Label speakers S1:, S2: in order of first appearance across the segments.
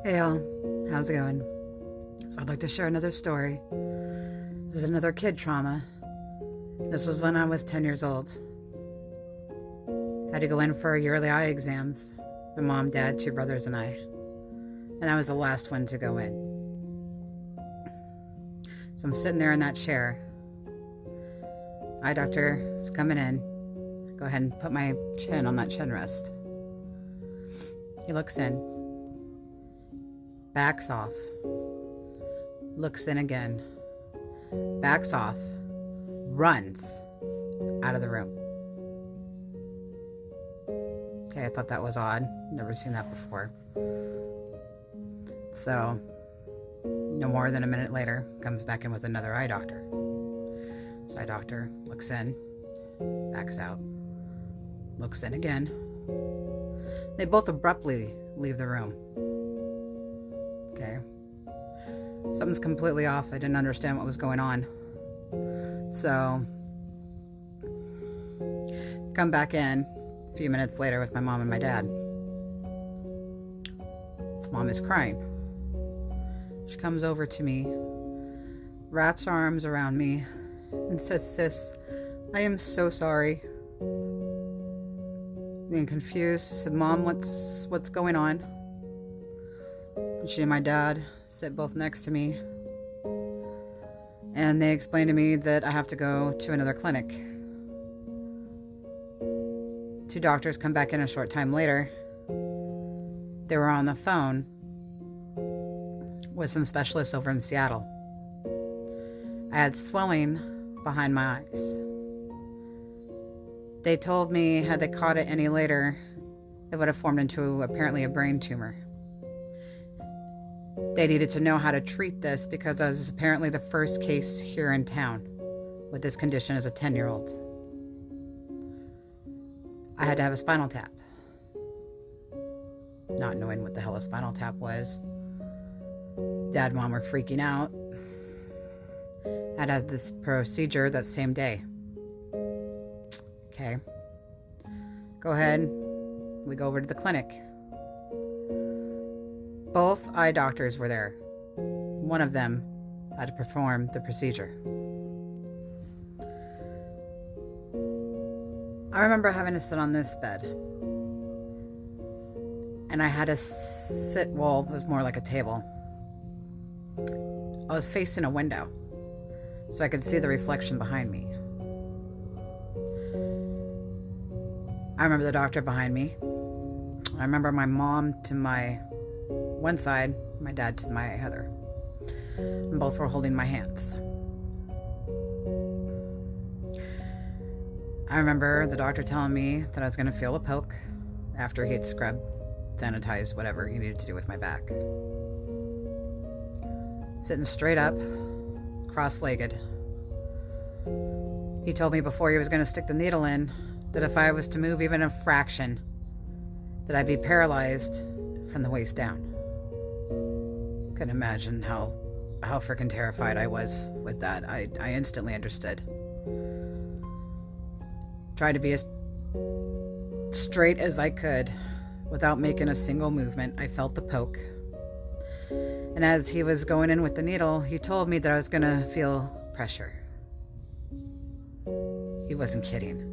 S1: Hey all, how's it going? So I'd like to share another story. This is another kid trauma. This was when I was 10 years old. I had to go in for yearly eye exams. My mom, dad, two brothers, and I. And I was the last one to go in. So I'm sitting there in that chair. Eye doctor is coming in. Go ahead and put my chin on that chin rest. He looks in. Backs off. Looks in again. Backs off. Runs out of the room. Okay, I thought that was odd. Never seen that before. So, no more than a minute later, comes back in with another eye doctor. So eye doctor looks in, backs out, looks in again. They both abruptly leave the room. Okay. Something's completely off. I didn't understand what was going on. So, come back in a few minutes later with my mom and my dad. Mom is crying. She comes over to me, wraps her arms around me, and says, "Sis, I am so sorry." Being confused, said, "Mom, what's going on?" She and my dad sit both next to me, and they explain to me that I have to go to another clinic. Two doctors come back in a short time later. They were on the phone with some specialists over in Seattle. I had swelling behind my eyes. They told me had they caught it any later, it would have formed into apparently a brain tumor. They needed to know how to treat this because I was apparently the first case here in town with this condition as a 10-year-old. I had to have a spinal tap. Not knowing what the hell a spinal tap was. Dad and Mom were freaking out. I'd had this procedure that same day. Okay. Go ahead. We go over to the clinic. Both eye doctors were there. One of them had to perform the procedure. I remember having to sit on this bed. And I had to sit, well, it was more like a table. I was facing a window, so I could see the reflection behind me. I remember the doctor behind me. I remember my mom to my one side, my dad to my other. And both were holding my hands. I remember the doctor telling me that I was going to feel a poke after he had scrubbed, sanitized, whatever he needed to do with my back. Sitting straight up, cross-legged. He told me before he was going to stick the needle in that if I was to move even a fraction, that I'd be paralyzed from the waist down. Couldn't imagine how freaking terrified I was with that. I instantly understood. Tried to be as straight as I could without making a single movement. I felt the poke. And as he was going in with the needle, he told me that I was going to feel pressure. He wasn't kidding.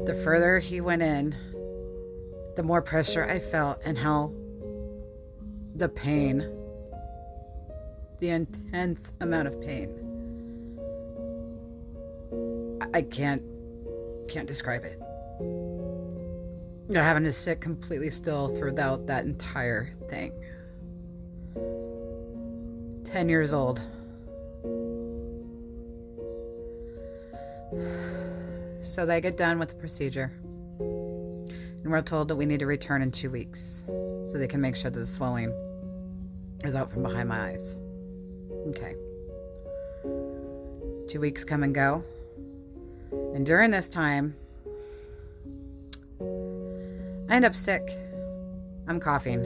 S1: The further he went in, the more pressure I felt, and how the pain, the intense amount of pain, I can't describe it. You know, having to sit completely still throughout that entire thing. 10 years old. So they get done with the procedure, and we're told that we need to return in 2 weeks so they can make sure that the swelling is out from behind my eyes. Okay. 2 weeks come and go. And during this time, I end up sick. I'm coughing,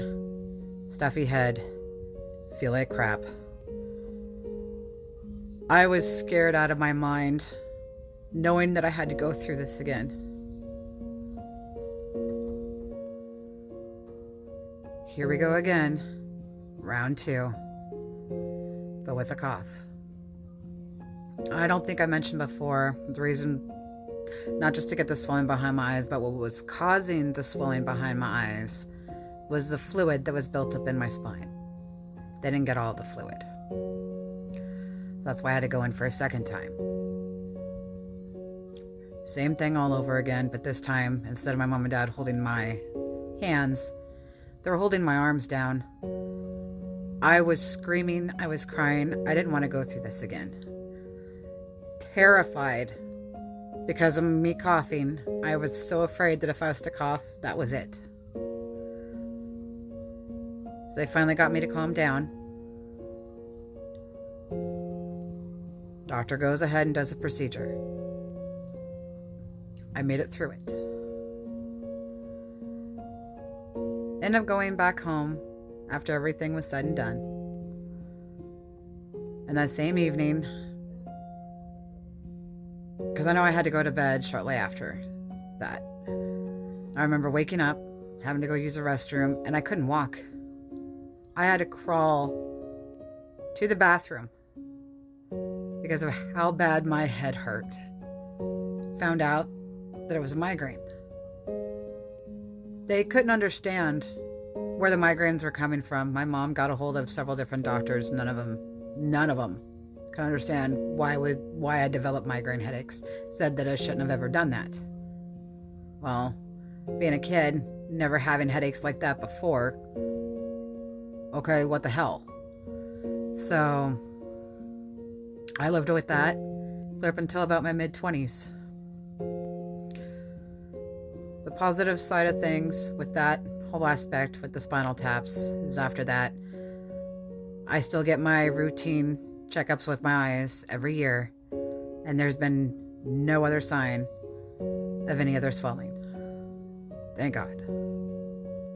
S1: stuffy head, feel like crap. I was scared out of my mind, knowing that I had to go through this again. here we go again. Round 2. But with a cough. I don't think I mentioned before the reason, not just to get the swelling behind my eyes, but what was causing the swelling behind my eyes was the fluid that was built up in my spine. They didn't get all the fluid. So that's why I had to go in for a second time. Same thing all over again, but this time, instead of my mom and dad holding my hands, they were holding my arms down. I was screaming, I was crying. I didn't want to go through this again. Terrified because of me coughing. I was so afraid that if I was to cough, that was it. So they finally got me to calm down. Doctor goes ahead and does a procedure. I made it through it. End up going back home after everything was said and done. And that same evening, because I know I had to go to bed shortly after that, I remember waking up, having to go use the restroom, and I couldn't walk. I had to crawl to the bathroom because of how bad my head hurt. Found out that it was a migraine. They couldn't understand where the migraines were coming from. My mom got a hold of several different doctors. None of them could understand why I developed migraine headaches. Said that I shouldn't have ever done that. Well, being a kid, never having headaches like that before, okay, what the hell? So I lived with that clear up until about my mid-20s. The positive side of things with that whole aspect with the Spinal Taps is after that, I still get my routine checkups with my eyes every year, and there's been no other sign of any other swelling. Thank God.